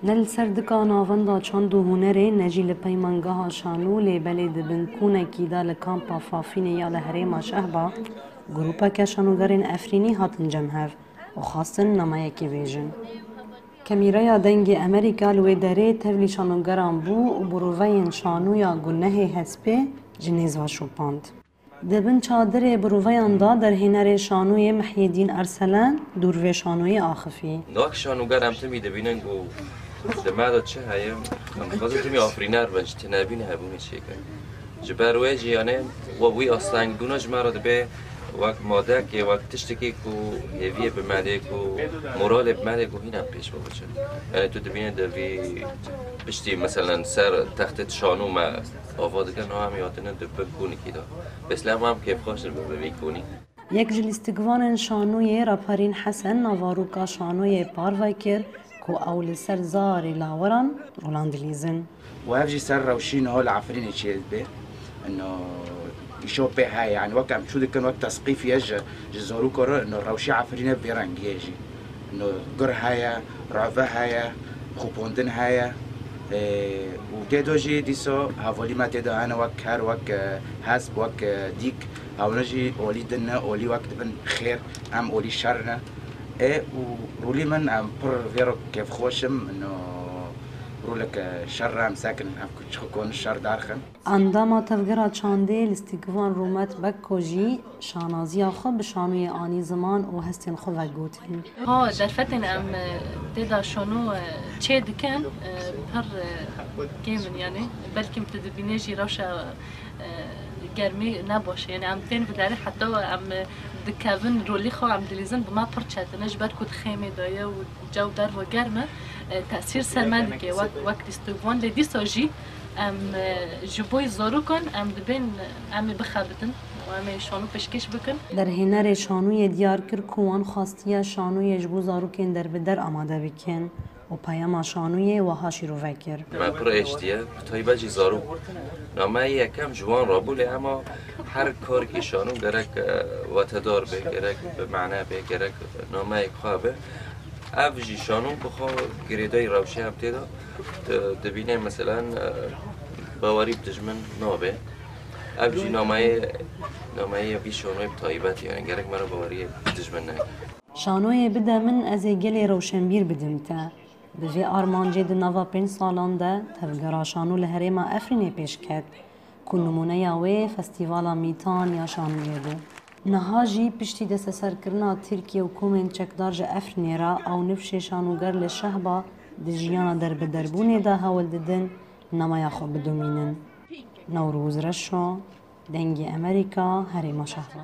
نل سردکا ناوندا چند و هنره نجی لپیمانگاه شانو لیبلی دبن کونه کیدا لکامپا فافینه یا لحریم شهبا گروپا که شانوگرین افرینی هاتن جمهف و خواستن نمایکی ویژن. کمیریا دنگ امریکا لوی داره تولی شانوگران بو و برووین شانویا گنه هسپه جنیز و شوپاند. دبن چادر بروویان دا در هنر شانوی محیدین ارسلان دور و شانوی آخفی. ناک شانوگر هم تمی دبینن گو دمادا چه هایم خواهد تمی آفرینر بنج تنابین هبونی چه کن. جبروی جیانه و بوی آسلنگ دونا جمارد به وقت ماده که وقت تشتکی کو هیویه به ماده کو مورال به ماده کو هینم پیش بوده. یعنی تو دبینه دوی بشتی مثلا سر تخت شانو ما آواده کن همی آتنه دب کنی کیدا. بس لام هم کیف خوش به کنی. یک جلیستگوان شانوی راپرین حسن نواروکا شانوی پاروایکر کو اول سر زاری لاوران رولاند لیزن. و هفجی سر روشین هول عفرین چیل به انه يشوف بها يعني وقت عم شو كان وقت تسقيف يجي جزارو كرة انه روشي عفرينه بيرنج يجي انه قر هايا رعفة هايا خوبوندن هايا وجدو جي ديسو هافولي ما تدا انا وقت هار وقت حسب وقت ديك او نجي اولي دنا اولي وقت بن خير ام اولي شرنا ورولي من ام بر فيرو كيف خوشم انه رولك شر هم ساكن كون الشر دارخن انداما تفجرات شانده لاستقوان رومات بكوجي شانازي خو بشانوي اني زمان و هستين خو وگوتين ها در فتن ام تدا شانو چه دکن پر گیمن يعني بلکه تدبینجی راشا گرمی نباشه یعنی ام تن بداره حتی ام دکاون رولی خو ام دلیزن بما پر چتنج بر کد خیمه دایه و جو در و گرمه تأثیر سرمند که وقت استوان لدی ساجی ام جبوی زارو کن ام دبین ام بخابتن و ام شانو پشکش بکن. در هنر شانوی دیار کر کوان خواستیه شانوی جبو زارو کن در بدر آماده بکن و پیام شانوی و هاشی رو وکر. من پر اشتیه تایی بچی زارو. نامه یکم جوان رابوله اما هر کاری که شانو گرک واتدار به گرک به معنی به گرک نامه یک خوابه. افجی شانون بخو گریدای روشی هم تیدا دبینه مثلا باوری بتجمن نابه افجی نامه بی شانوی بطایبت یعنی گرک مرا باوری بتجمن نه شانوی بده من از گل روشنبیر بدم تا بجی آرمانجی د نوا 5 سالان ده تفگرا شانو لهره ما افرینه پیش کرد که نمونه یاوی فستیوالا میتان یا شانوی ده نهاجی پشتی دست سرکرنا ترکیه و کومن چکدار جا افرینه را او نفش شانوگر لشهبا دجیانا در بدربونه ده هول ددن نمایا خو بدومینن نوروز رشو دنگی امریکا هریم شهبا